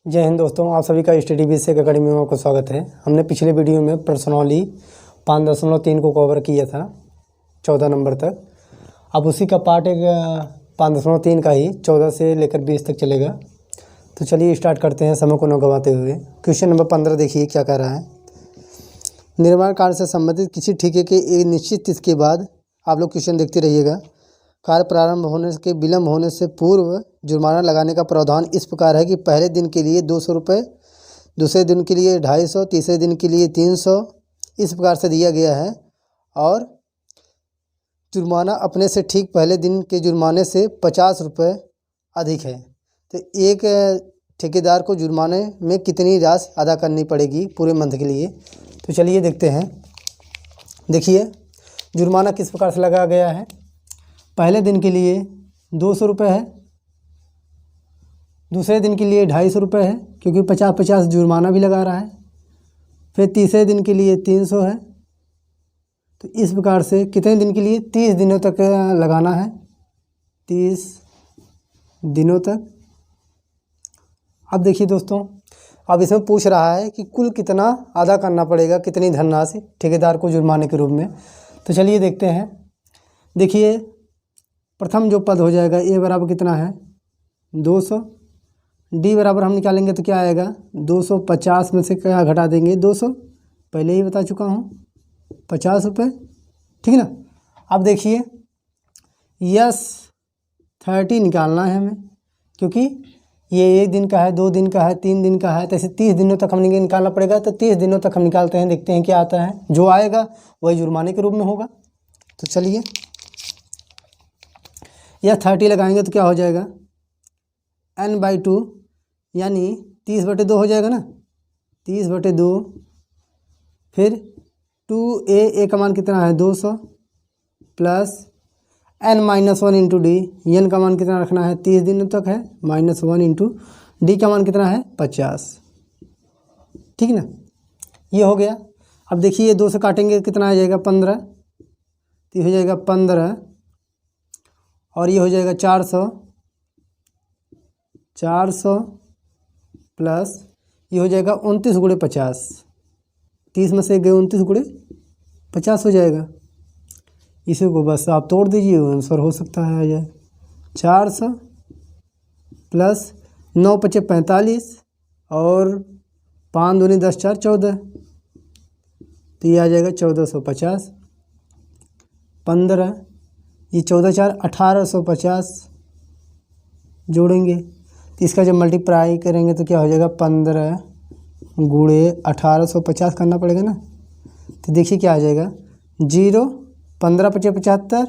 जय हिंद दोस्तों, आप सभी का स्टडी बेसिक अकेडमी में आपका स्वागत है। हमने पिछले वीडियो में पर्सनली 5.3 को कवर किया था 14 नंबर तक। अब उसी का पार्ट एक 5.3 का ही 14 से लेकर 20 तक चलेगा। तो चलिए स्टार्ट करते हैं समय को न गंवाते हुए। क्वेश्चन नंबर 15 देखिए क्या कह रहा है। निर्माण कार्य से संबंधित किसी ठेके के एक निश्चित तिथि के बाद, आप लोग क्वेश्चन देखते रहिएगा, कार्य प्रारंभ होने के विलम्ब होने से पूर्व जुर्माना लगाने का प्रावधान इस प्रकार है कि पहले दिन के लिए 200 रुपये, दूसरे दिन के लिए 250, तीसरे दिन के लिए 300, इस प्रकार से दिया गया है। और जुर्माना अपने से ठीक पहले दिन के जुर्माने से 50 रुपये अधिक है। तो एक ठेकेदार को जुर्माने में कितनी राशि अदा करनी पड़ेगी पूरे मंथ के लिए। तो चलिए देखते हैं। देखिए जुर्माना किस प्रकार से लगाया गया है। पहले दिन के लिए 200 रुपये है, दूसरे दिन के लिए 250 रुपये है क्योंकि 50-50 जुर्माना भी लगा रहा है। फिर तीसरे दिन के लिए 300 है। तो इस प्रकार से कितने दिन के लिए, 30 दिनों तक लगाना है, 30 दिनों तक। अब देखिए दोस्तों, अब इसमें पूछ रहा है कि कुल कितना अदा करना पड़ेगा, कितनी धनराशि ठेकेदार को जुर्माने के रूप में। तो चलिए देखते हैं। देखिए प्रथम जो पद हो जाएगा ए बराबर कितना है 200, डी बराबर हम निकालेंगे तो क्या आएगा 250 में से क्या घटा देंगे 200, पहले ही बता चुका हूँ 50 रुपये, ठीक ना। अब देखिए यस 30 निकालना है हमें, क्योंकि ये 1 दिन का है, 2 दिन का है, 3 दिन का है, तो ऐसे 30 दिनों तक हमें निकालना पड़ेगा। तो 30 दिनों तक हम निकालते हैं, देखते हैं क्या आता है। जो आएगा वही जुर्माने के रूप में होगा। तो चलिए यह 30 लगाएंगे तो क्या हो जाएगा n/2 यानी 30/2 हो जाएगा ना, 30/2। फिर 2a का मान कितना है 200 plus n-1 into D, N का मान कितना रखना है 30 दिनों तक है, -1 इंटू डी का मान कितना है 50, ठीक ना। ये हो गया। अब देखिए ये 2 से काटेंगे कितना आ जाएगा 15, तो ये हो जाएगा 15 और ये हो जाएगा 400 प्लस ये हो जाएगा 29 गुणे 50, 30 में से गए 29 गुणे 50 हो जाएगा। इसी को बस आप तोड़ दीजिए, आंसर हो सकता है आ जाए 400 प्लस 9 × 5 = 45 और 5 दूनी 10 × 4 = 14, तो ये आ जाएगा 1450। 15 ये 14 × 4 = 1850 जोड़ेंगे, तो इसका जब मल्टीप्लाई करेंगे तो क्या हो जाएगा 15 गुणे 1850 करना पड़ेगा ना। तो देखिए क्या आ जाएगा 0, 15 × 5 = 75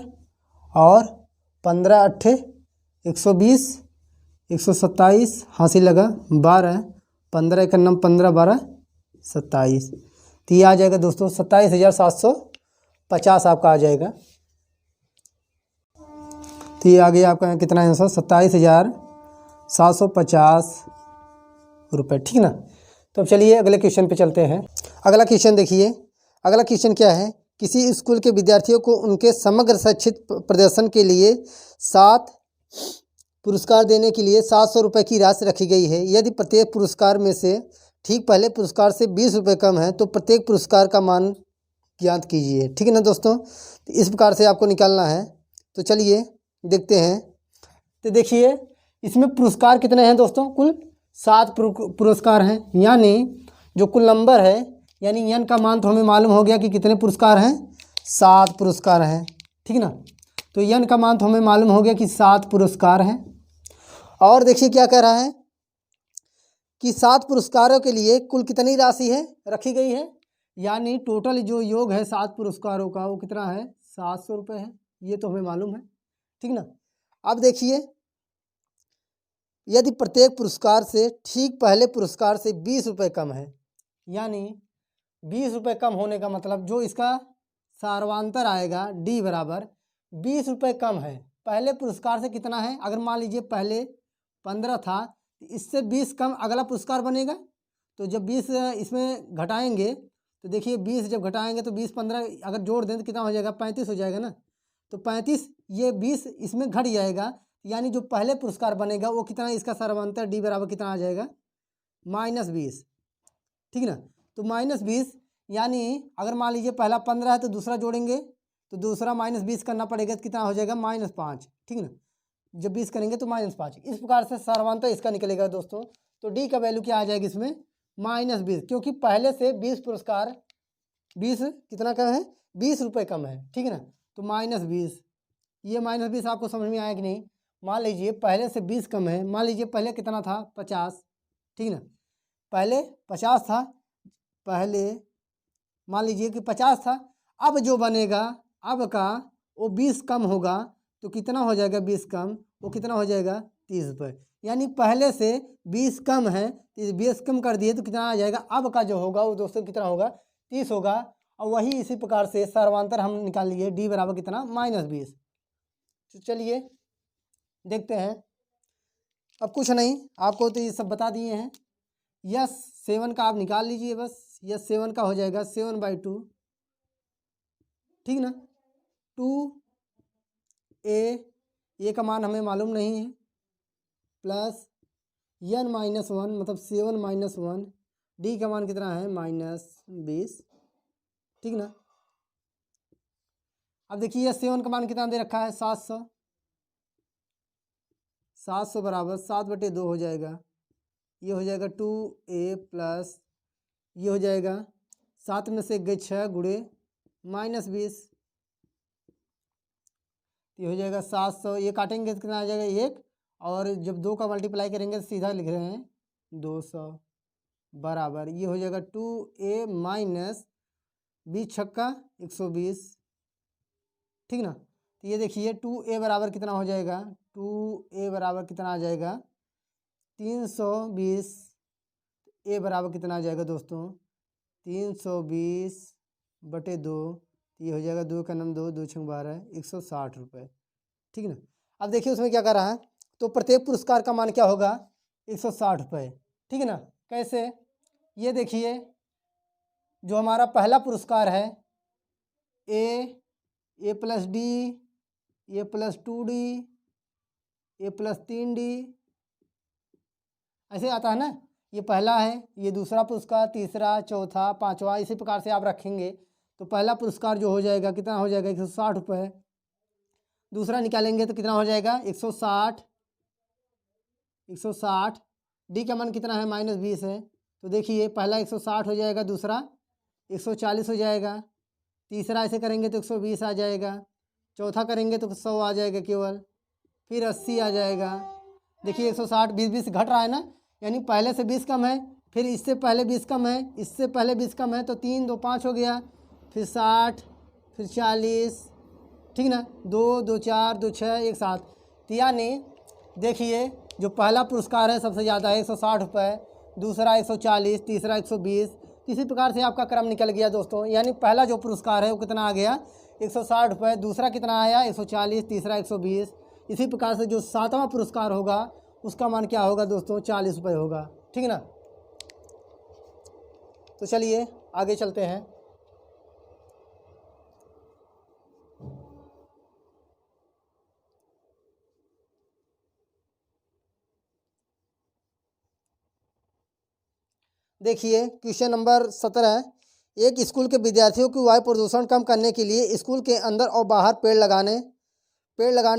और 15 × 8 = 120, 127 हासिल लगा 12, 15 × 9 = 15, 12 = 27। तो ये आ जाएगा दोस्तों 27,750 आपका आ जाएगा। तो ये आ गया आपका कितना आंसर 27,750 रुपये, ठीक ना। तो अब चलिए अगले क्वेश्चन पे चलते हैं। अगला क्वेश्चन देखिए। अगला क्वेश्चन क्या है, किसी स्कूल के विद्यार्थियों को उनके समग्र शैक्षिक प्रदर्शन के लिए 7 पुरस्कार देने के लिए 700 रुपये की राशि रखी गई है। यदि प्रत्येक पुरस्कार में से ठीक पहले पुरस्कार से 20 रुपये कम है तो प्रत्येक पुरस्कार का मान ज्ञात कीजिए, ठीक है ना दोस्तों। तो इस प्रकार से आपको निकालना है। तो चलिए देखते हैं। तो देखिए इसमें पुरस्कार कितने हैं दोस्तों, कुल 7 पुरस्कार हैं, यानी जो कुल नंबर है यानी एन का मान तो हमें मालूम हो गया कि कितने पुरस्कार हैं 7 पुरस्कार हैं, ठीक ना। तो एन का मान तो हमें मालूम हो गया कि 7 पुरस्कार हैं। और देखिए क्या कह रहा है कि 7 पुरस्कारों के लिए कुल कितनी राशि है रखी गई है, यानी टोटल जो योग है 7 पुरस्कारों का वो कितना है 700 रुपये है। ये तो हमें मालूम है, ठीक ना। अब देखिए यदि प्रत्येक पुरस्कार से ठीक पहले पुरस्कार से 20 रुपये कम है, यानी 20 रुपये कम होने का मतलब जो इसका सार्वांतर आएगा डी बराबर 20 रुपये कम है पहले पुरस्कार से कितना है। अगर मान लीजिए पहले 15 था, इससे 20 कम अगला पुरस्कार बनेगा। तो जब 20 इसमें घटाएंगे तो देखिए 20 जब घटाएंगे तो 20-15 अगर जोड़ दें तो कितना हो जाएगा 35 हो जाएगा ना। तो 35 ये 20 इसमें घट जाएगा, यानी जो पहले पुरस्कार बनेगा वो कितना, इसका सर्वांतर डी बराबर कितना आ जाएगा -20, ठीक ना। तो -20 यानी अगर मान लीजिए पहला 15 है तो दूसरा जोड़ेंगे तो दूसरा -20 करना पड़ेगा, तो कितना हो जाएगा -5, ठीक ना। जब 20 करेंगे तो -5, इस प्रकार से सारवांतर इसका निकलेगा दोस्तों। तो डी का वैल्यू क्या आ जाएगी इसमें -20, क्योंकि पहले से 20 पुरस्कार 20 कितना कम है, 20 रुपये कम है, ठीक है ना। तो -20, ये -20 आपको समझ में आया कि नहीं। मान लीजिए पहले से 20 कम है, मान लीजिए पहले कितना था 50, ठीक ना। पहले 50 था, पहले मान लीजिए कि 50 था, अब जो बनेगा अब का वो 20 कम होगा, तो कितना हो जाएगा 20 कम, वो कितना हो जाएगा 30 रुपये। यानी पहले से 20 कम है, 20 कम कर दिए तो कितना आ जाएगा, अब का जो होगा वो दोस्तों कितना होगा 30 होगा। और वही इसी प्रकार से सर्वांतर हम निकाल लिए, डी बराबर कितना -20। तो चलिए देखते हैं। अब कुछ नहीं, आपको तो ये सब बता दिए हैं। यस 7 का आप निकाल लीजिए बस। यस 7 का हो जाएगा 7/2, ठीक ना। 2a का मान हमें मालूम नहीं है, प्लस n-1 मतलब 7 - 1, डी का मान कितना है -20, ठीक ना। अब देखिए यस 7 का मान कितना दे रखा है 700, 700 बराबर 7/2 हो जाएगा। ये हो जाएगा 2a प्लस ये हो जाएगा 7 में से 1 गए 6 गुणे -20, ये हो जाएगा 700। ये काटेंगे तो कितना आ जाएगा 1, और जब 2 का मल्टीप्लाई करेंगे तो सीधा लिख रहे हैं 200 बराबर ये हो जाएगा 2a माइनस 20 छक्का 120, ठीक ना। तो ये देखिए 2a बराबर कितना हो जाएगा, 2a बराबर कितना आ जाएगा 320। a बराबर कितना आ जाएगा दोस्तों 320/2, ये हो जाएगा 2 का नम 2, 2 छंग 12, 160 रुपये, ठीक ना। अब देखिए उसमें क्या कर रहा है, तो प्रत्येक पुरस्कार का मान क्या होगा 160 रुपये, ठीक है ना। कैसे, ये देखिए जो हमारा पहला पुरस्कार है a plus D, a plus 2d, a plus 3d, ऐसे आता है ना। ये पहला है, ये दूसरा पुरस्कार, तीसरा, चौथा, पांचवा, इसी प्रकार से आप रखेंगे। तो पहला पुरस्कार जो हो जाएगा कितना हो जाएगा 160 रुपये। दूसरा निकालेंगे तो कितना हो जाएगा 160, 160। डी का मान कितना है -20 है, तो देखिए पहला 160 हो जाएगा, दूसरा 140 हो जाएगा, तीसरा ऐसे करेंगे तो 120 आ जाएगा, चौथा करेंगे तो 100 आ जाएगा केवल, फिर 80 आ जाएगा। देखिए 160 20 घट रहा है ना, यानी पहले से 20 कम है, फिर इससे पहले 20 कम है, इससे पहले 20 कम है, तो 3 2 5 हो गया, फिर 60, फिर 40, ठीक ना, 2 2 4 2 6 1 7। तो यानी देखिए जो पहला पुरस्कार है सबसे ज़्यादा है 160 रुपये, दूसरा 140, तीसरा 120। इसी प्रकार से आपका क्रम निकल गया दोस्तों। यानी पहला जो पुरस्कार है वो कितना आ गया 160 रुपये, दूसरा कितना आया 140, तीसरा 120। इसी प्रकार से जो 7वां पुरस्कार होगा उसका मान क्या होगा दोस्तों 40 रुपये होगा, ठीक है ना। तो चलिए आगे चलते हैं। देखिए क्वेश्चन नंबर 17, एक स्कूल के विद्यार्थियों की वायु प्रदूषण कम करने के लिए स्कूल के अंदर और बाहर पेड़ लगाने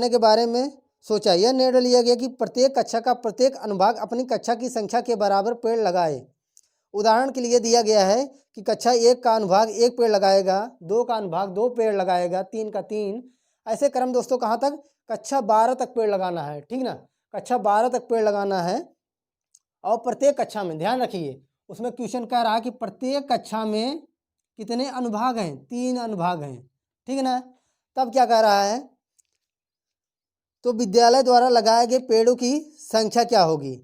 के बारे में सोचा। यह निर्णय लिया गया कि प्रत्येक कक्षा का प्रत्येक अनुभाग अपनी कक्षा की संख्या के बराबर पेड़ लगाए। उदाहरण के लिए दिया गया है कि कक्षा 1 का अनुभाग 1 पेड़ लगाएगा, 2 का अनुभाग 2 पेड़ लगाएगा, 3 का 3। ऐसे क्रम दोस्तों कहाँ तक, कक्षा 12 तक पेड़ लगाना है, ठीक ना। कक्षा 12 तक पेड़ लगाना है। और प्रत्येक कक्षा में ध्यान रखिए, उसमें क्वेश्चन कह रहा है कि प्रत्येक कक्षा में कितने अनुभाग हैं, 3 अनुभाग हैं, ठीक है ना। तब क्या कह रहा है, तो विद्यालय द्वारा लगाए गए पेड़ों की संख्या क्या होगी,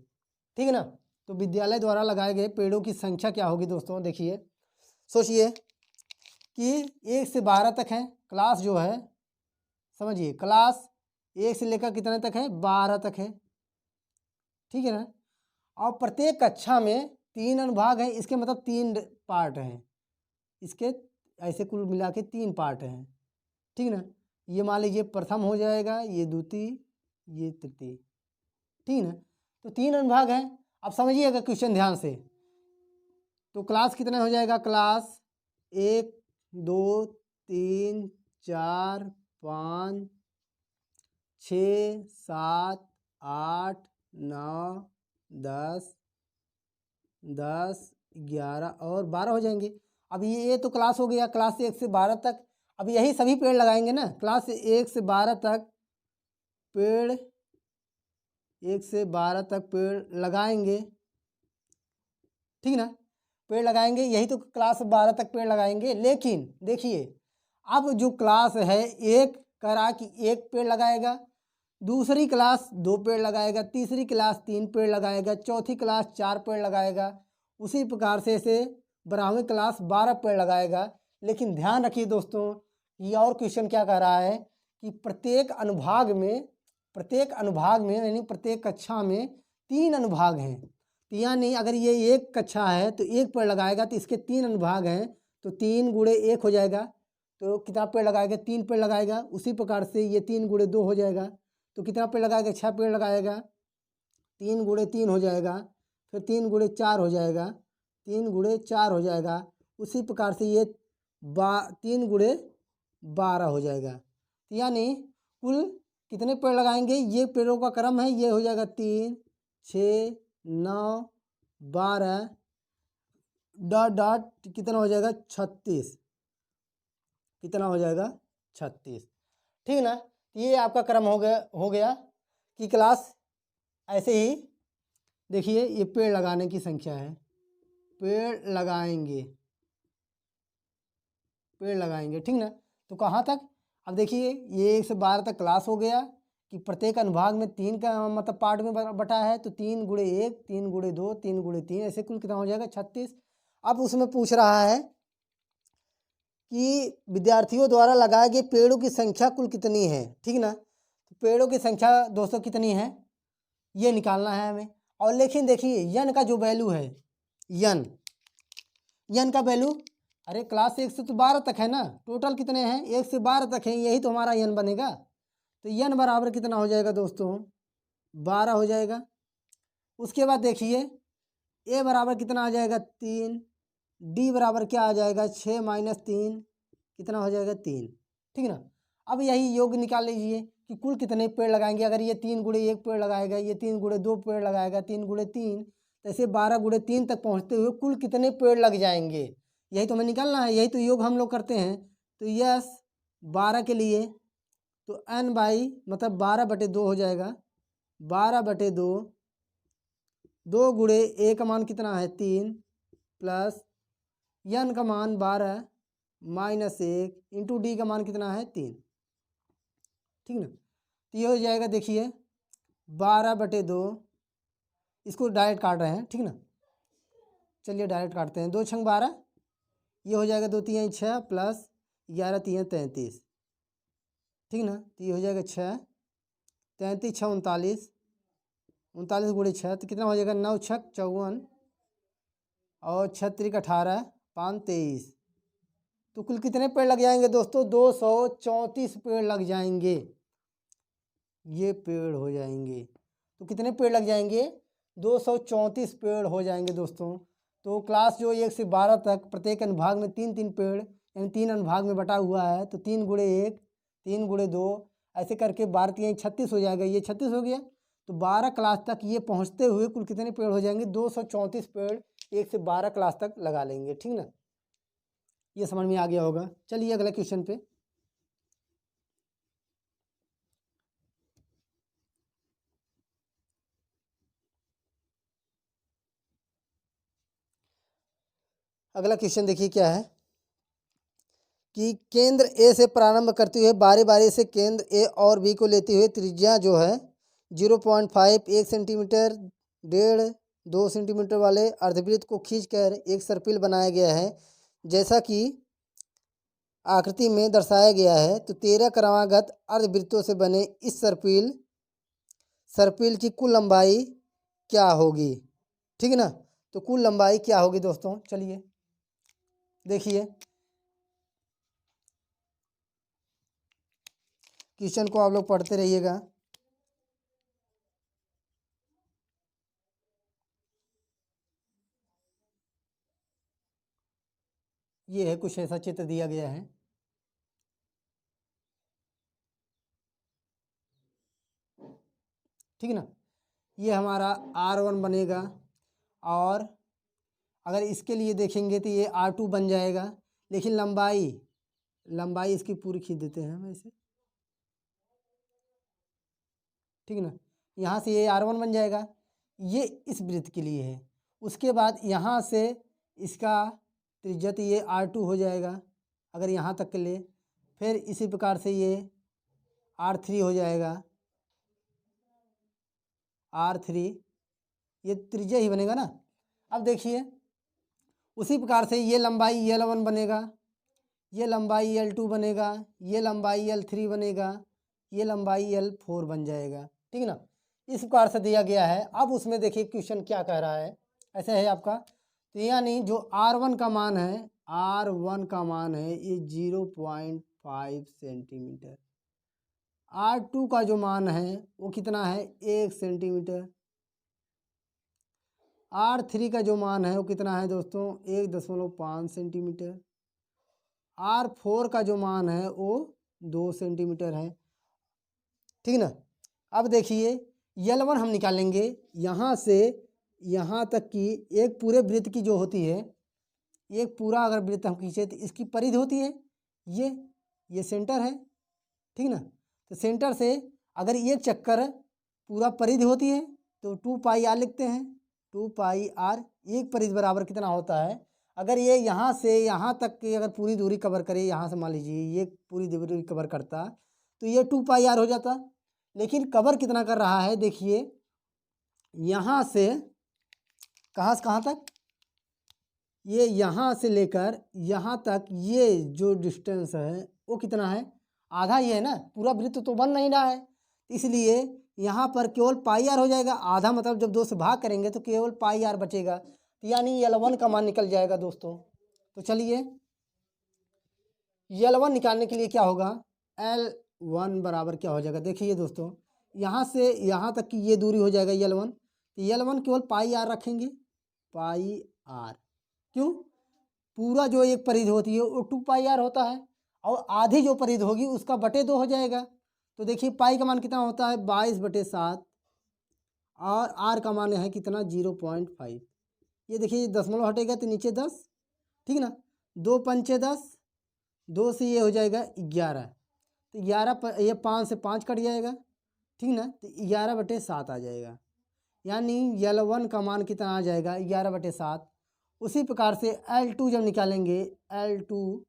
ठीक है ना। तो विद्यालय द्वारा लगाए गए पेड़ों की संख्या क्या होगी दोस्तों, देखिए सोचिए कि 1 से 12 तक है क्लास जो है, समझिए क्लास 1 से लेकर कितने तक है 12 तक है, ठीक है ना। और प्रत्येक कक्षा में 3 अनुभाग हैं, इसके मतलब 3 पार्ट हैं, इसके ऐसे कुल मिला के 3 पार्ट हैं, ठीक ना। ये मान लीजिए प्रथम हो जाएगा, ये द्वितीय, ये तृतीय, ठीक ना। तो 3 अनुभाग हैं। अब समझिएगा क्वेश्चन ध्यान से। तो क्लास कितना हो जाएगा, क्लास 1 2 3 4 5 6 7 8 9 10 10 11 और 12 हो जाएंगे। अब ये तो क्लास हो गया, क्लास 1 से 12 तक। अब यही सभी पेड़ लगाएंगे ना, क्लास 1 से 12 तक पेड़, 1 से 12 तक पेड़ लगाएंगे, ठीक ना, पेड़ लगाएंगे, यही तो क्लास 12 तक पेड़ लगाएंगे। लेकिन देखिए अब जो क्लास है एक करा कि 1 पेड़ लगाएगा, दूसरी क्लास 2 पेड़ लगाएगा, तीसरी क्लास 3 पेड़ लगाएगा, चौथी क्लास 4 पेड़ लगाएगा, उसी प्रकार से ऐसे 12वीं क्लास 12 पेड़ लगाएगा। लेकिन ध्यान रखिए दोस्तों, ये और क्वेश्चन क्या कह रहा है कि प्रत्येक अनुभाग में यानी प्रत्येक कक्षा में 3 अनुभाग हैं। तो यानी अगर ये एक कक्षा है तो 1 पेड़ लगाएगा, तो इसके 3 अनुभाग हैं, तो 3 गुणे 1 हो जाएगा। तो कितना पेड़ लगाएगा, 3 पेड़ लगाएगा। उसी प्रकार से ये 3 गुणे 2 हो जाएगा, तो कितना पेड़ लगाएगा, 6 पेड़ लगाएगा। 3 गुणे 3 हो जाएगा, फिर 3 गुणे 4 हो जाएगा, 3 गुणे 4 हो जाएगा। उसी प्रकार से ये 3 गुणे 12 हो जाएगा। यानी कुल कितने पेड़ लगाएंगे, ये पेड़ों का क्रम है, ये हो जाएगा 3 6 9 12 डॉट डॉट कितना हो जाएगा 36, कितना हो जाएगा 36, ठीक ना। ये आपका क्रम हो गया कि क्लास ऐसे ही देखिए ये पेड़ लगाने की संख्या है, पेड़ लगाएंगे, ठीक ना। तो कहाँ तक, अब देखिए ये 1 से 12 तक क्लास हो गया कि प्रत्येक अनुभाग में 3 का मतलब पार्ट में बटा है, तो 3 गुणे 1 3 गुणे 2 3 गुणे 3 ऐसे कुल कितना हो जाएगा 36। अब उसमें पूछ रहा है कि विद्यार्थियों द्वारा लगाए गए पेड़ों की संख्या कुल कितनी है, ठीक ना। तो पेड़ों की संख्या दोस्तों कितनी है ये निकालना है हमें। और लेकिन देखिए यन का जो वैल्यू है, यन का वैल्यू, अरे क्लास 1 से तो 12 तक है ना, टोटल कितने हैं 1 से 12 तक है, यही तो हमारा यन बनेगा। तो यन बराबर कितना हो जाएगा दोस्तों 12 हो जाएगा। उसके बाद देखिए ए बराबर कितना आ जाएगा 3, डी बराबर क्या आ जाएगा 6 माइनस 3 कितना हो जाएगा 3, ठीक ना। अब यही योग निकाल लीजिए कि कुल कितने पेड़ लगाएंगे। अगर ये 3 गुणे 1 पेड़ लगाएगा, ये 3 गुणे 2 पेड़ लगाएगा, 3 गुणे 3, तो ऐसे 12 गुणे 3 तक पहुँचते हुए कुल कितने पेड़ लग जाएंगे, यही तो हमें निकालना है, यही तो योग हम लोग करते हैं। तो यस 12 के लिए तो n बाई मतलब 12/2 हो जाएगा, 12/2, 2 गुणे ए का मान कितना है 3 प्लस यन का मान 12 माइनस 1 इंटू डी का मान कितना है 3, ठीक ना। तो ये हो जाएगा देखिए 12/2, इसको डायरेक्ट काट रहे हैं, ठीक ना। चलिए डायरेक्ट काटते हैं, 2 छंग 12, ये हो जाएगा 2 3 6 प्लस 11 3 33, ठीक ना। तो ये हो जाएगा 6 33 6 39, 39 गुणे 6 तो कितना हो जाएगा 9 6 54 और 6 3 18 5 23। तो कुल कितने पेड़ लग जाएंगे दोस्तों 234 पेड़ लग जाएंगे, ये पेड़ हो जाएंगे। तो कितने पेड़ लग जाएंगे 234 पेड़ हो जाएंगे दोस्तों। तो क्लास जो 1 से 12 तक प्रत्येक अनुभाग में 3 3 पेड़ यानी 3 अनुभाग में बटा हुआ है, तो 3 गुणे 1 3 गुणे 2 ऐसे करके 12 3 36 हो जाएगा, ये 36 हो गया। तो 12 क्लास तक ये पहुँचते हुए कुल कितने पेड़ हो जाएंगे 234 पेड़ 1 से 12 क्लास तक लगा लेंगे, ठीक ना। ये समझ में आ गया होगा। चलिए अगले क्वेश्चन पे। अगला क्वेश्चन देखिए क्या है कि केंद्र ए से प्रारंभ करते हुए बारी बारी से केंद्र ए और बी को लेते हुए त्रिज्या जो है 0.5 1 सेंटीमीटर 1.5 2 सेंटीमीटर वाले अर्धवृत्त को खींचकर एक सर्पिल बनाया गया है जैसा कि आकृति में दर्शाया गया है। तो 13 क्रमागत अर्धवृत्तों से बने इस सर्पिल की कुल लंबाई क्या होगी, ठीक है ना। तो कुल लंबाई क्या होगी दोस्तों, चलिए देखिए क्वेश्चन को आप लोग पढ़ते रहिएगा। ये है, कुछ ऐसा चित्र दिया गया है। ठीक है ना, ये हमारा R1 बनेगा, और अगर इसके लिए देखेंगे तो ये R2 बन जाएगा, लेकिन लंबाई इसकी पूरी खींच देते हैं हम ऐसे। ठीक है ना, यहाँ से ये R1 बन जाएगा, ये इस वृत्त के लिए है। उसके बाद यहाँ से इसका त्रिज्या तो ये R2 हो जाएगा अगर यहाँ तक के लिए, फिर इसी प्रकार से ये R3 हो जाएगा, R3, ये त्रिज्या ही बनेगा ना। अब देखिए उसी प्रकार से ये लंबाई L1 बनेगा, ये लंबाई L2 बनेगा, ये लंबाई L3 बनेगा, ये लंबाई L4 बन जाएगा। ठीक है ना, इस प्रकार से दिया गया है। अब उसमें देखिए क्वेश्चन क्या कह रहा है, ऐसे है आपका, तो यानी जो R1 का मान है, R1 का मान है ये 0.5 सेंटीमीटर, R2 का जो मान है वो कितना है 1 सेंटीमीटर, R3 का जो मान है वो कितना है दोस्तों 1.5 सेंटीमीटर, R4 का जो मान है वो 2 सेंटीमीटर है। ठीक ना, अब देखिए L1 हम निकालेंगे, यहाँ से यहाँ तक की एक पूरे वृत्त की जो होती है, एक पूरा अगर वृत्त हम खींचे तो इसकी परिधि होती है ये सेंटर है। ठीक ना, तो सेंटर से अगर ये चक्कर पूरा परिधि होती है तो 2 पाई आर लिखते हैं, 2 पाई आर, एक परिधि बराबर कितना होता है, अगर ये यहाँ से यहाँ तक की अगर पूरी दूरी कवर करे, यहाँ से मान लीजिए ये पूरी दूरी कवर करता तो ये 2 पाई आर हो जाता, लेकिन कवर कितना कर रहा है देखिए, यहाँ से कहाँ तक, ये यहाँ से लेकर यहाँ तक ये जो डिस्टेंस है वो कितना है, आधा ही है ना, पूरा वृत्त तो बन नहीं रहा है, इसलिए यहाँ पर केवल पाई आर हो जाएगा, आधा मतलब जब 2 से भाग करेंगे तो केवल पाई आर बचेगा, तो यानी L1 का मान निकल जाएगा दोस्तों। तो चलिए L1 निकालने के लिए क्या होगा, L1 बराबर क्या हो जाएगा, देखिए दोस्तों यहाँ से यहाँ तक की ये दूरी हो जाएगा L1, तो L1 केवल पाई आर रखेंगे, पाई आर, क्यों, पूरा जो एक परिधि होती है वो 2 पाई आर होता है, और आधी जो परिधि होगी उसका बटे 2 हो जाएगा। तो देखिए पाई का मान कितना होता है 22/7, और आर का मान है कितना 0.5, ये देखिए दशमलव हटेगा तो नीचे 10, ठीक ना, 2 पंचे 10, 2 से ये हो जाएगा 11, तो 11 ये 5 से 5 कट जाएगा, ठीक ना, तो 11/7 आ जाएगा, यानी L1 का मान कितना आ जाएगा 11/7। उसी प्रकार से L2 जब निकालेंगे, L2,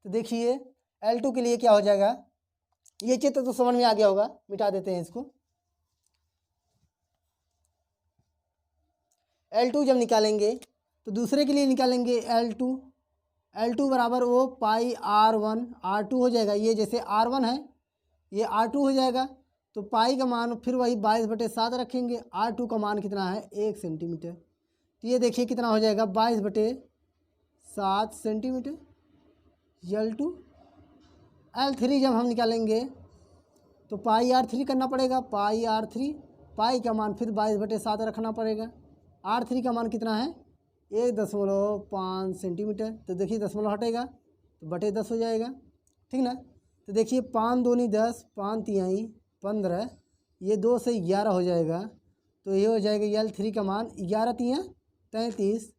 तो देखिए L2 के लिए क्या हो जाएगा, ये चित्र तो समझ में आ गया होगा, मिटा देते हैं इसको। L2 जब निकालेंगे तो दूसरे के लिए निकालेंगे L2 बराबर वो पाई R1, R2 हो जाएगा, ये जैसे R1 है ये R2 हो जाएगा, तो पाई का मान फिर वही 22/7 रखेंगे, R2 का मान कितना है 1 सेंटीमीटर, तो ये देखिए कितना हो जाएगा 22/7 सेंटीमीटर L2। L3 जब हम निकालेंगे तो पाई R3 करना पड़ेगा, पाई R3, पाई का मान फिर 22/7 रखना पड़ेगा, R3 का मान कितना है 1.5 सेंटीमीटर, तो देखिए दशमलव हटेगा तो बटे 10 हो जाएगा, ठीक ना, तो देखिए 5 दूनी 10, 5 तिहाई 15, ये 2 से 11 हो जाएगा, तो ये हो जाएगा L3 का मान 11 तिया 33,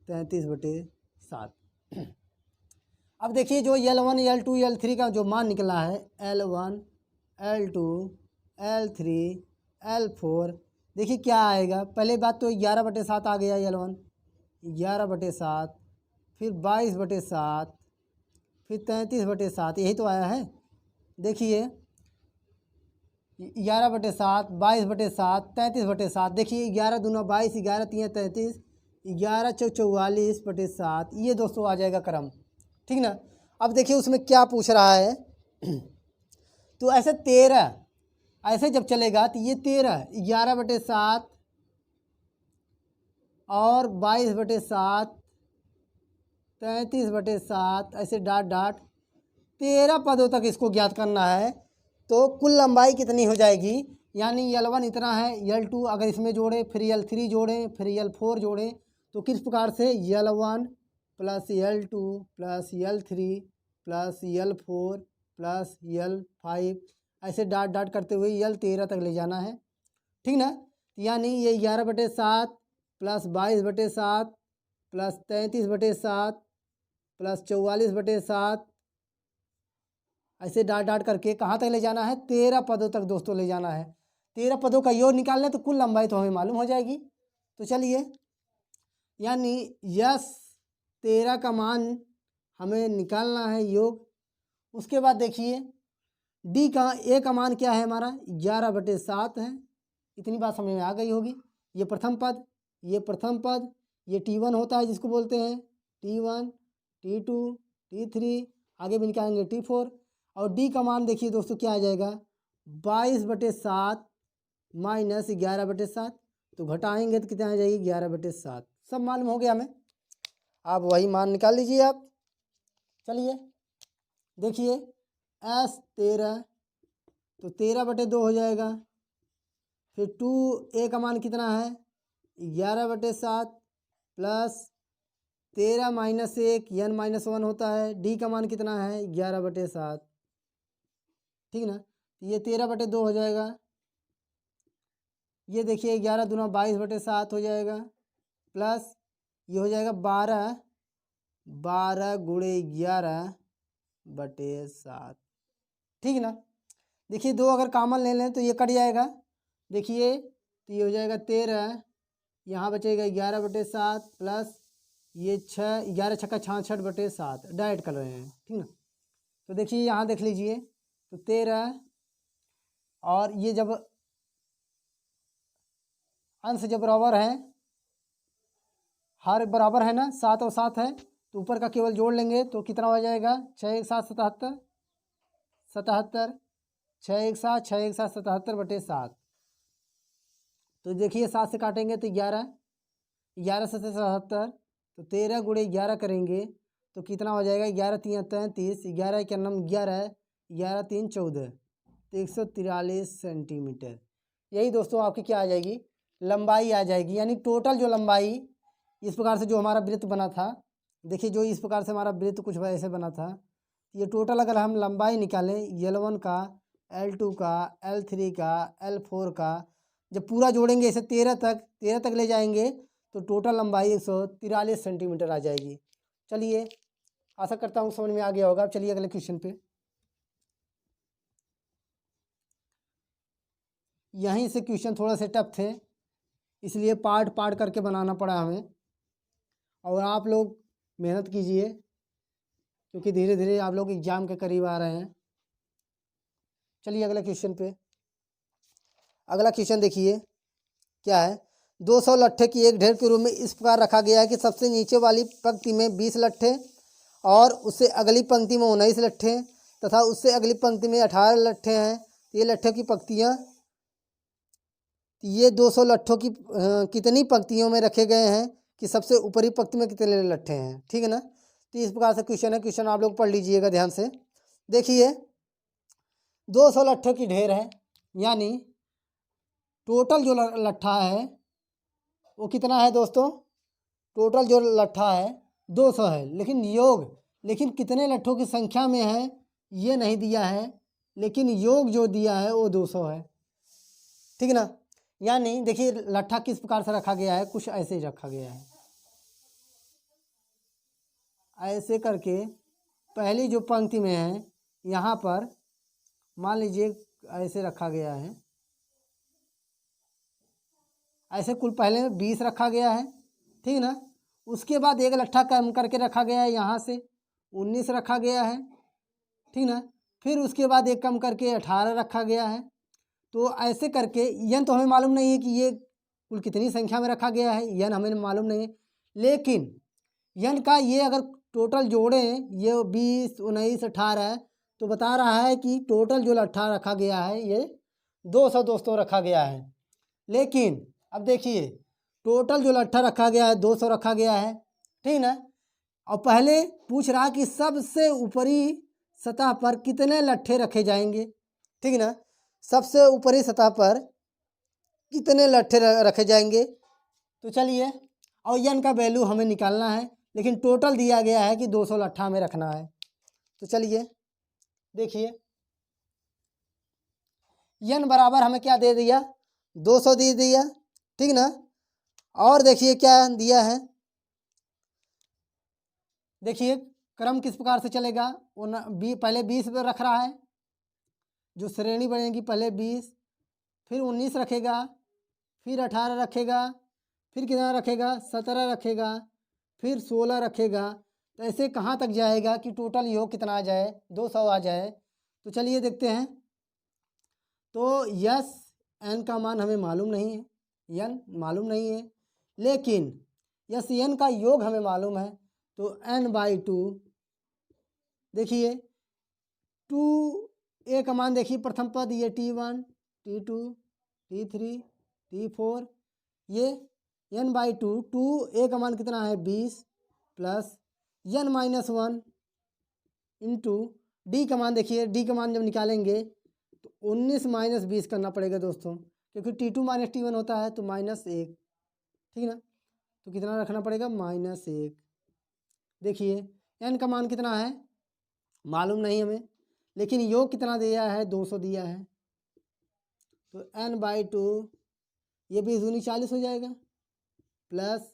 33/7। अब देखिए जो L1, L2, L3 का जो मान निकला है, L1, L2, L3, L4, देखिए क्या आएगा, पहले बात तो 11/7 आ गया L1, 11/7, फिर 22/7, फिर 33/7, यही तो आया है। देखिए 11/7, 22/7, 33/7, देखिए 11 दूना 22, 11 तिया 33, 11 चौ 44/7, ये दोस्तों आ जाएगा क्रम, ठीक ना। अब देखिए उसमें क्या पूछ रहा है तो ऐसे 13 ऐसे जब चलेगा तो ये 13, 11/7 और 22/7, 33/7, ऐसे डॉट डॉट 13 पदों तक इसको ज्ञात करना है, तो कुल लंबाई कितनी हो जाएगी, यानी L1 इतना है, L2 अगर इसमें जोड़ें, फिर L3 जोड़ें, फिर L4 जोड़ें, तो किस प्रकार से L1 plus L2 plus L3 plus L4 plus L5 ऐसे डाट डाट करते हुए L13 तक ले जाना है, ठीक ना। यानी ये 11/7 प्लस 22/7 प्लस 33/7 प्लस 44/7 ऐसे डाट डाट करके कहाँ तक ले जाना है, 13 पदों तक दोस्तों ले जाना है। 13 पदों का योग निकालना है तो कुल लंबाई तो हमें मालूम हो जाएगी। तो चलिए, यानी यस 13 का मान हमें निकालना है योग। उसके बाद देखिए डी का ए का मान क्या है हमारा, 11/7 है। इतनी बात समझ में आ गई होगी। ये प्रथम पद, ये प्रथम पद, ये T1 होता है जिसको बोलते हैं T1, T2, T3, आगे भी निकालेंगे T4। और डी का मान देखिए दोस्तों क्या आ जाएगा, 22/7 माइनस 11/7। तो घटाएंगे तो कितना आ जाएगी, 11/7। सब मालूम हो गया हमें, आप वही मान निकाल लीजिए आप। चलिए देखिए S13 तो 13/2 हो जाएगा। फिर 2A का मान कितना है, 11/7 प्लस 13 माइनस 1 n-1 होता है। डी का मान कितना है, 11/7, ठीक ना। ये 13/2 हो जाएगा। ये देखिए 11 दूना 22/7 हो जाएगा, प्लस ये हो जाएगा 12 गुणे 11/7, ठीक ना। देखिए 2 अगर कॉमन ले लें तो ये कट जाएगा। देखिए तो ये हो जाएगा 13, यहाँ बचेगा 11/7 प्लस ये 6, 11 छक्का 66/7 डायरेक्ट कर रहे हैं, ठीक ना। तो देखिए यहाँ देख लीजिए तो 13 और ये जब अंश जब बराबर है, हर बराबर है ना, 7 और 7 है तो ऊपर का केवल जोड़ लेंगे तो कितना हो जाएगा, 6 1 7 77 77, 6 1 7 6 1 7 77/7। तो देखिए 7 से काटेंगे तो 11, 11 से 77, तो 13 गुणे 11 करेंगे तो कितना हो जाएगा, 11 3 33, 11 क्या नाम 11, 11 3 14, तो 143 सेंटीमीटर। यही दोस्तों आपकी क्या आ जाएगी, लंबाई आ जाएगी। यानी टोटल जो लंबाई इस प्रकार से जो हमारा वृत्त बना था, देखिए जो इस प्रकार से हमारा वृत्त कुछ ऐसे बना था, ये टोटल अगर हम लंबाई निकालें L1 का, L2 का, L3 का, L4 का, जब पूरा जोड़ेंगे इसे 13 तक ले जाएंगे तो टोटल लंबाई 143 सेंटीमीटर आ जाएगी। चलिए आशा करता हूँ समझ में आ गया होगा। चलिए अगले क्वेश्चन पे। यहीं से क्वेश्चन थोड़ा से टफ थे, इसलिए पार्ट पार्ट करके बनाना पड़ा हमें। और आप लोग मेहनत कीजिए क्योंकि धीरे धीरे आप लोग एग्ज़ाम के करीब आ रहे हैं। चलिए अगले क्वेश्चन पे। अगला क्वेश्चन देखिए क्या है, 200 लट्ठे की एक ढेर के रूप में इस प्रकार रखा गया है कि सबसे नीचे वाली पंक्ति में 20 लट्ठे और उससे अगली पंक्ति में 19 लट्ठे तथा उससे अगली पंक्ति में 18 लट्ठे हैं। ये लट्ठे की पंक्तियाँ, ये 200 लट्ठों की कितनी पंक्तियों में रखे गए हैं कि सबसे ऊपरी पंक्ति में कितने लट्ठे हैं, ठीक है ना। तो इस प्रकार से क्वेश्चन है, क्वेश्चन आप लोग पढ़ लीजिएगा ध्यान से। देखिए 200 लट्ठों की ढेर है, यानी टोटल जो लट्ठा है वो कितना है दोस्तों, टोटल जो लट्ठा है 200 है, लेकिन कितने लट्ठों की संख्या में है ये नहीं दिया है, लेकिन योग जो दिया है वो 200 है, ठीक ना। यानी देखिए लट्ठा किस प्रकार से रखा गया है, कुछ ऐसे ही रखा गया है, ऐसे करके पहली जो पंक्ति में है यहाँ पर मान लीजिए ऐसे रखा गया है, ऐसे कुल पहले 20 रखा गया है, ठीक ना। उसके बाद एक लट्ठा कम करके रखा गया है, यहाँ से 19 रखा गया है, ठीक ना। फिर उसके बाद एक कम करके 18 रखा गया है। तो ऐसे करके यन तो हमें मालूम नहीं है कि ये कुल कितनी संख्या में रखा गया है, यन हमें मालूम नहीं है, लेकिन यन का ये अगर टोटल जोड़ें, ये 20 19 18 तो बता रहा है कि टोटल जो लट्ठा रखा गया है ये 200 दोस्तों रखा गया है। लेकिन अब देखिए टोटल जो लट्ठा रखा गया है 200 रखा गया है, ठीक ना। और पहले पूछ रहा कि सबसे ऊपरी सतह पर कितने लट्ठे रखे जाएंगे, ठीक ना। सबसे ऊपरी सतह पर कितने लट्ठे रखे जाएंगे। तो चलिए, और यन का वैल्यू हमें निकालना है। लेकिन टोटल दिया गया है कि 218 में रखना है। तो चलिए देखिए n बराबर हमें क्या दे दिया, 200 दे दिया, ठीक ना। और देखिए क्या दिया है, देखिए क्रम किस प्रकार से चलेगा, पहले 20 पे रख रहा है, जो श्रेणी बनेगी पहले 20, फिर 19 रखेगा, फिर 18 रखेगा, फिर कितना रखेगा, 17 रखेगा, फिर 16 रखेगा। तो ऐसे कहाँ तक जाएगा कि टोटल योग कितना आ जाए, 200 आ जाए। तो चलिए देखते हैं। तो यस एन का मान हमें मालूम नहीं है, एन मालूम नहीं है, लेकिन यस एन का योग हमें मालूम है। तो n/2 देखिए 2 ए का मान देखिए प्रथम पद ये T1 T2 T3 T4, ये n/2 2 ए का मान कितना है 20 प्लस n-1 इंटू डी का मान देखिए, डी का मान जब निकालेंगे तो 19 - 20 करना पड़ेगा दोस्तों, क्योंकि T2 - T1 होता है तो -1, ठीक ना। तो कितना रखना पड़ेगा, -1। देखिए n का मान कितना है मालूम नहीं हमें, लेकिन योग कितना दिया है, 200 दिया है। तो n/2 ये 20 दूनी 40 हो जाएगा, प्लस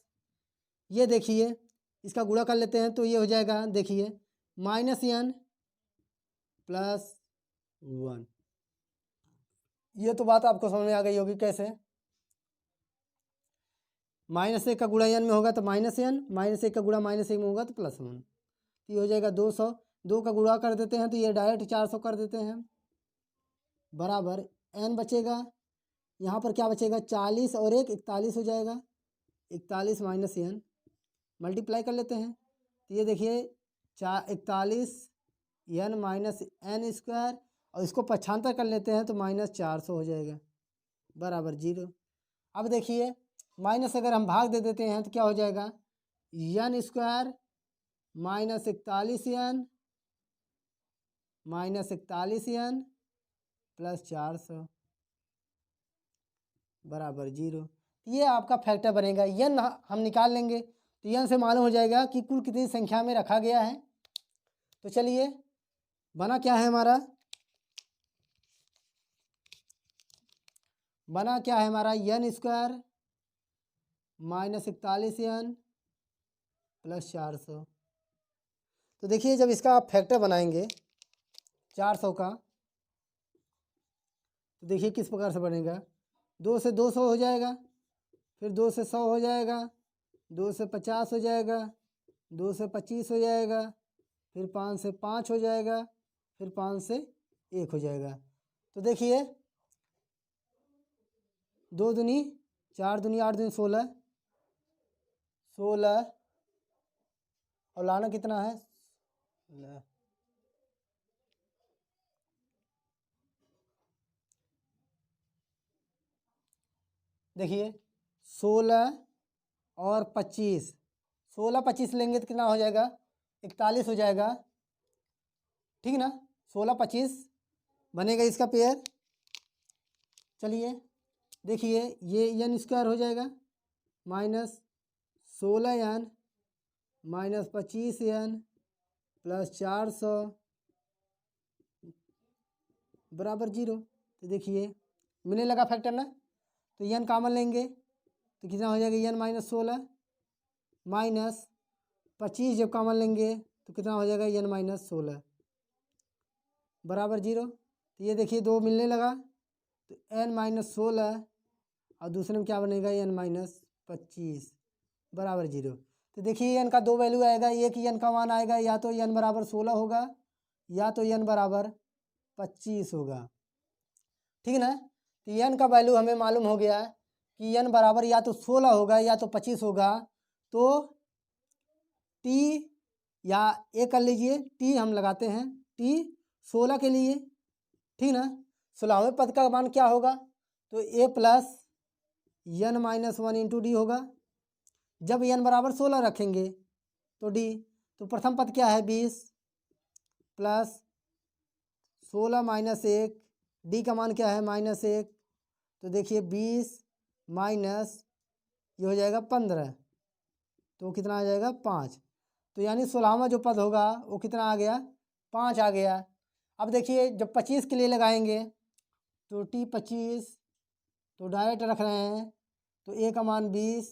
ये देखिए इसका गुणा कर लेते हैं तो ये हो जाएगा, देखिए -n + 1। ये तो बात आपको समझ में आ गई होगी कैसे, -1 का गुणा n में होगा तो -n, -1 का गुणा -1 में होगा तो +1। ये हो जाएगा 200, 2 का गुणा कर देते हैं तो ये डायरेक्ट 400 कर देते हैं, बराबर n बचेगा, यहाँ पर क्या बचेगा 40 और 1 41 हो जाएगा, 41 - n मल्टीप्लाई कर लेते हैं तो ये देखिए 41 n - n² और इसको पक्षांतर कर लेते हैं तो -400 हो जाएगा, बराबर 0। अब देखिए माइनस अगर हम भाग दे देते हैं तो क्या हो जाएगा, n² - 41n -41n + 400 बराबर 0। ये आपका फैक्टर बनेगा। n हम निकाल लेंगे तो n से मालूम हो जाएगा कि कुल कितनी संख्या में रखा गया है। तो चलिए बना क्या है हमारा, बना क्या है हमारा n² - 41n + 400। तो देखिए जब इसका आप फैक्टर बनाएंगे 400 का तो देखिए किस प्रकार से बनेगा, 2 से 200 हो जाएगा, फिर 2 से 100 हो जाएगा, 2 से 50 हो जाएगा, 2 से 25 हो जाएगा, फिर 5 से 5 हो जाएगा, फिर 5 से 1 हो जाएगा। तो देखिए 2 दूनी 4 दूनी 8 दूनी 16 और लाना कितना है, देखिए 16 और 25, 16 25 लेंगे तो कितना हो जाएगा, 41 हो जाएगा, ठीक ना। 16 25 बनेगा इसका पेयर। चलिए देखिए ये n² हो जाएगा, -16n -25n + 400 बराबर 0। तो देखिए मिलने लगा फैक्टर ना, तो n कॉमन लेंगे तो कितना हो जाएगा, n - 16 -25 जब कॉमन लेंगे तो कितना हो जाएगा, n - 16 बराबर 0। तो ये देखिए 2 मिलने लगा तो n - 16 और दूसरे में क्या बनेगा, n - 25 बराबर 0। तो देखिए n का 2 वैल्यू आएगा, एक n का मान आएगा या तो n बराबर 16 होगा या तो n बराबर 25 होगा, ठीक ना। तो n का वैल्यू हमें मालूम हो गया कि n बराबर या तो 16 होगा या तो 25 होगा। तो t या ए कर लीजिए, t हम लगाते हैं, t 16 के लिए, ठीक ना। 16वें पद का मान क्या होगा, तो a + n - 1 इंटू डी होगा। जब n बराबर 16 रखेंगे तो d, तो प्रथम पद क्या है 20 प्लस 16 - 1, डी का मान क्या है -1। तो देखिए 20 माइनस ये हो जाएगा 15, तो कितना आ जाएगा 5। तो यानी 16वां जो पद होगा वो कितना आ गया, 5 आ गया। अब देखिए जब 25 के लिए लगाएंगे तो T25 तो डायरेक्ट रख रहे हैं, तो A का मान 20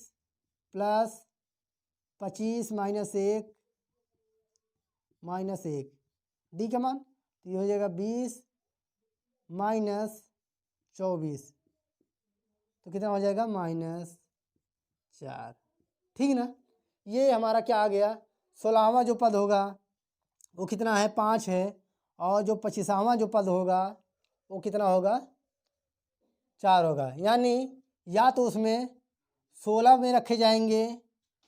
प्लस 25 माइनस एक D का मान, तो ये हो जाएगा 20 माइनस 24, तो कितना हो जाएगा -4। ठीक ना। ये हमारा क्या आ गया, 16वां जो पद होगा वो कितना है, 5 है, और जो 25वां जो पद होगा वो कितना होगा, 4 होगा। यानी या तो उसमें 16 में रखे जाएंगे,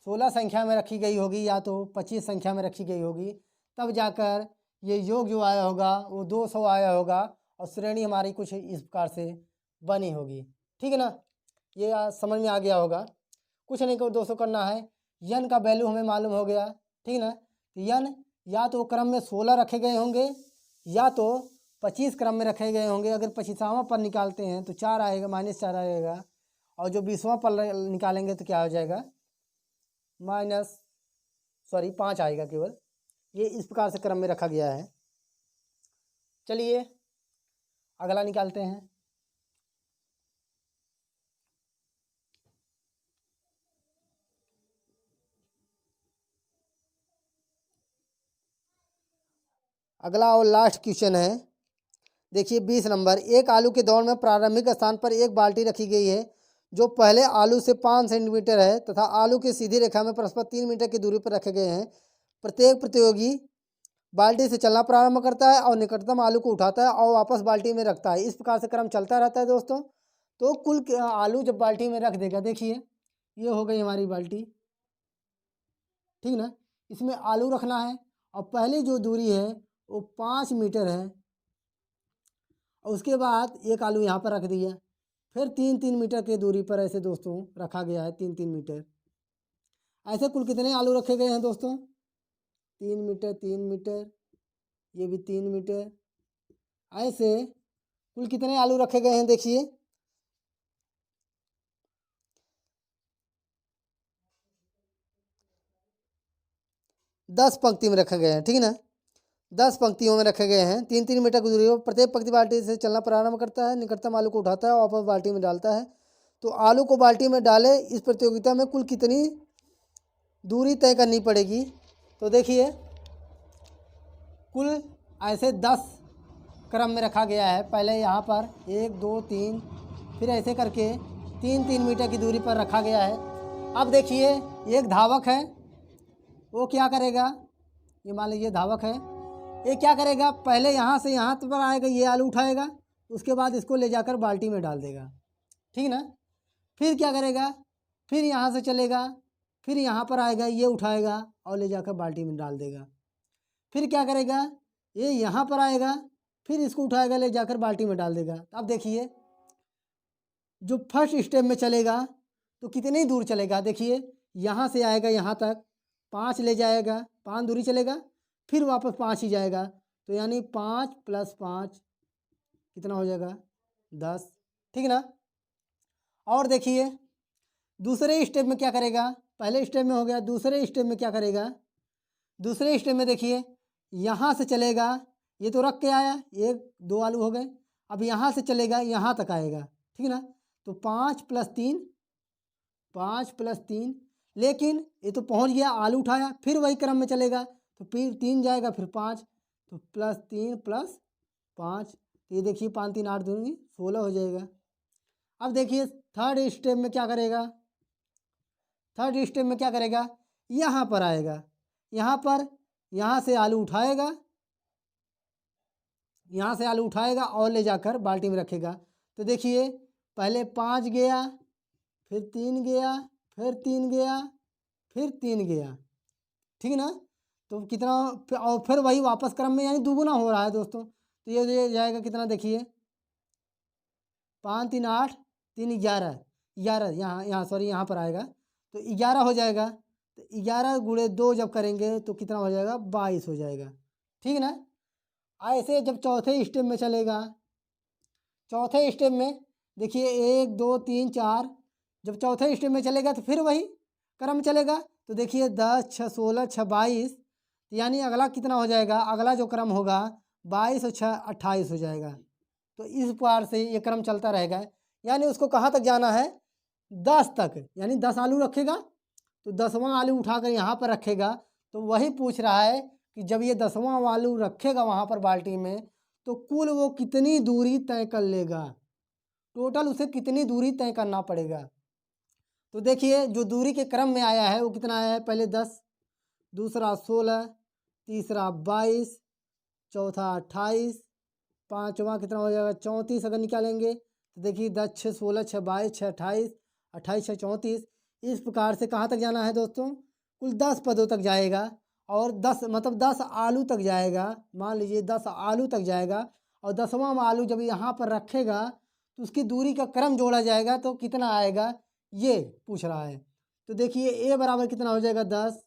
16 संख्या में रखी गई होगी, या तो 25 संख्या में रखी गई होगी, तब जाकर ये योग जो आया होगा वो 200 आया होगा, और श्रेणी हमारी कुछ इस प्रकार से बनी होगी। ठीक है ना, ये समझ में आ गया होगा। कुछ नहीं को 200 करना है, यन का वैल्यू हमें मालूम हो गया। ठीक ना, तो यन या तो क्रम में 16 रखे गए होंगे या तो 25 क्रम में रखे गए होंगे। अगर 25वां पर निकालते हैं तो 4 आएगा, -4 आएगा, और जो 20वां पर निकालेंगे तो क्या हो जाएगा, 5 आएगा केवल। ये इस प्रकार से क्रम में रखा गया है। चलिए अगला निकालते हैं। अगला और लास्ट क्वेश्चन है, देखिए 20 नंबर। एक आलू के दौड़ में प्रारंभिक स्थान पर एक बाल्टी रखी गई है जो पहले आलू से 5 सेंटीमीटर है तथा आलू की सीधी रेखा में परस्पर 3 मीटर की दूरी पर रखे गए हैं। प्रत्येक प्रतियोगी बाल्टी से चलना प्रारंभ करता है और निकटतम आलू को उठाता है और वापस बाल्टी में रखता है। इस प्रकार से क्रम चलता रहता है दोस्तों। तो कुल आलू जब बाल्टी में रख देगा, देखिए ये हो गई हमारी बाल्टी। ठीक ना, इसमें आलू रखना है और पहली जो दूरी है वो 5 मीटर है, और उसके बाद एक आलू यहाँ पर रख दिया, फिर 3-3 मीटर की दूरी पर ऐसे दोस्तों रखा गया है, 3-3 मीटर। ऐसे कुल कितने आलू रखे गए हैं दोस्तों, 3 मीटर, 3 मीटर, ये भी 3 मीटर, ऐसे कुल कितने आलू रखे गए हैं, देखिए 10 पंक्ति में रखे गए हैं। ठीक है ना, 10 पंक्तियों में रखे गए हैं, 3-3 मीटर की दूरी पर प्रत्येक पंक्ति बाल्टी से चलना प्रारंभ करता है, निकटतम आलू को उठाता है और वापस बाल्टी में डालता है। तो आलू को बाल्टी में डाले, इस प्रतियोगिता में कुल कितनी दूरी तय करनी पड़ेगी। तो देखिए कुल ऐसे 10 क्रम में रखा गया है। पहले यहाँ पर 1 2 3, फिर ऐसे करके 3-3 मीटर की दूरी पर रखा गया है। अब देखिए एक धावक है, वो क्या करेगा, ये मान लीजिए धावक है, ये क्या करेगा, पहले यहाँ से यहाँ पर आएगा, ये आलू उठाएगा, उसके बाद इसको ले जाकर बाल्टी में डाल देगा। ठीक ना, फिर क्या करेगा, फिर यहाँ से चलेगा, फिर यहाँ पर आएगा, ये उठाएगा और ले जाकर बाल्टी में डाल देगा। फिर क्या करेगा, ये यहाँ पर आएगा, फिर इसको उठाएगा, ले जाकर बाल्टी में डाल देगा। अब देखिए जो फर्स्ट स्टेप में चलेगा तो कितनी दूर चलेगा, देखिए यहाँ से आएगा यहाँ तक 5 ले जाएगा, 5 दूरी चलेगा, फिर वापस 5 ही जाएगा, तो यानी 5 + 5 कितना हो जाएगा, 10। ठीक ना। और देखिए दूसरे स्टेप में क्या करेगा, पहले स्टेप में हो गया, दूसरे स्टेप में क्या करेगा, दूसरे स्टेप में देखिए यहाँ से चलेगा, ये तो रख के आया, 1 2 आलू हो गए, अब यहाँ से चलेगा यहाँ तक आएगा। ठीक ना, तो 5 + 3, 5 + 3, लेकिन ये तो पहुँच गया, आलू उठाया, फिर वही क्रम में चलेगा, तो फिर 3 जाएगा, फिर 5, तो +3 + 5, तो ये देखिए 5 3 8 दूनी 16 हो जाएगा। अब देखिए थर्ड स्टेप में क्या करेगा, थर्ड स्टेप में क्या करेगा, यहाँ पर आएगा, यहाँ पर यहाँ से आलू उठाएगा, यहाँ से आलू उठाएगा और ले जाकर बाल्टी में रखेगा। तो देखिए पहले 5 गया, फिर 3 गया, फिर 3 गया, फिर 3 गया। ठीक ना, तो कितना, और फिर वही वापस क्रम में, यानी दुगुना हो रहा है दोस्तों। तो ये जाएगा कितना, देखिए 5 3 8 3 11, 11 यहाँ सॉरी यहाँ पर आएगा, तो 11 हो जाएगा। तो 11 × 2 जब करेंगे तो कितना हो जाएगा, 22 हो जाएगा। ठीक ना, ऐसे जब चौथे स्टेप में चलेगा, चौथे स्टेप में देखिए 1 2 3 4, जब चौथे स्टेप में चलेगा तो फिर वही क्रम चलेगा, तो देखिए 10 6 16 6 22, यानी अगला कितना हो जाएगा, अगला जो क्रम होगा 22 और 6 28 हो जाएगा। तो इस प्रकार से ये क्रम चलता रहेगा। यानी उसको कहाँ तक जाना है, 10 तक, यानी 10 आलू रखेगा तो 10वां आलू उठाकर यहाँ पर रखेगा। तो वही पूछ रहा है कि जब ये 10वां आलू रखेगा वहाँ पर बाल्टी में, तो कुल वो कितनी दूरी तय कर लेगा, टोटल उसे कितनी दूरी तय करना पड़ेगा। तो देखिए जो दूरी के क्रम में आया है वो कितना आया है, पहले 10, दूसरा 16, तीसरा 22, चौथा 28, पाँचवा कितना हो जाएगा 34। अगर निकालेंगे तो देखिए 10 6 16 6 22 6 28, 28 6 34। इस प्रकार से कहाँ तक जाना है दोस्तों, कुल 10 पदों तक जाएगा और 10 मतलब 10 आलू तक जाएगा। मान लीजिए 10 आलू तक जाएगा और 10वां आलू जब यहाँ पर रखेगा तो उसकी दूरी का क्रम जोड़ा जाएगा तो कितना आएगा, ये पूछ रहा है। तो देखिए ए बराबर कितना हो जाएगा 10,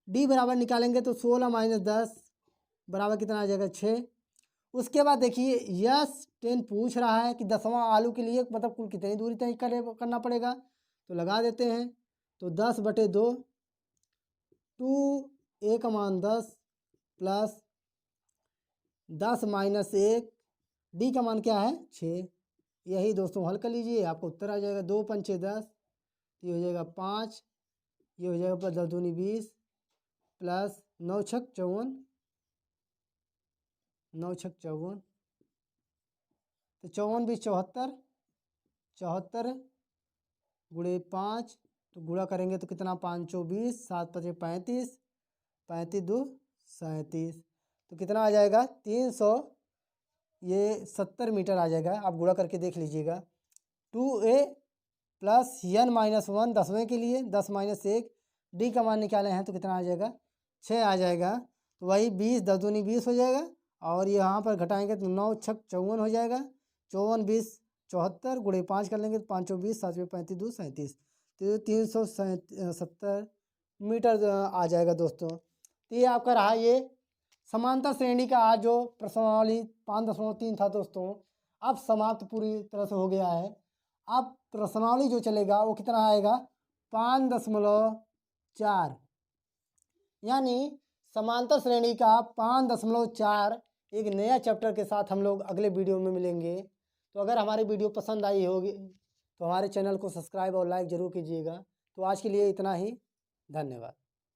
डी बराबर निकालेंगे तो 16 माइनस 10 बराबर कितना आ जाएगा 6। उसके बाद देखिए यस 10 पूछ रहा है कि 10वां आलू के लिए मतलब कुल कितनी दूरी तय करना पड़ेगा। तो लगा देते हैं, तो 10/2, 2 a का मान 10 प्लस 10 माइनस 1, डी का मान क्या है 6। यही दोस्तों हल कर लीजिए, आपको उत्तर आ जाएगा 2 पंचे 10, ये हो जाएगा 5, ये हो जाएगा 10 दूनी 20 प्लस 9 छक 54, 9 छक 54, तो 54 20 74, 74 गुणे 5, तो गुणा करेंगे तो कितना 5 20, 7 5 35, 35 2 37, तो कितना आ जाएगा 370 मीटर आ जाएगा। आप गुणा करके देख लीजिएगा। 2a प्लस n माइनस 1 10वें के लिए 10 माइनस 1, डी का मान निकाले हैं तो कितना आ जाएगा 6 आ जाएगा। तो वही 20 10 दूनी 20 हो जाएगा और यहाँ पर घटाएंगे तो 9 छक 54 हो जाएगा। 54 20 74 गुणे 5 कर लेंगे तो 5 20 7 35 2 37, तो 370 मीटर आ जाएगा दोस्तों। तो ये आपका रहा ये समांतर श्रेणी का आज जो प्रश्नावली 5.3 था दोस्तों, अब समाप्त पूरी तरह से हो गया है। अब प्रश्नावली जो चलेगा वो कितना आएगा 5.4, यानी समांतर श्रेणी का 5.4 एक नया चैप्टर के साथ हम लोग अगले वीडियो में मिलेंगे। तो अगर हमारी वीडियो पसंद आई होगी तो हमारे चैनल को सब्सक्राइब और लाइक ज़रूर कीजिएगा। तो आज के लिए इतना ही, धन्यवाद।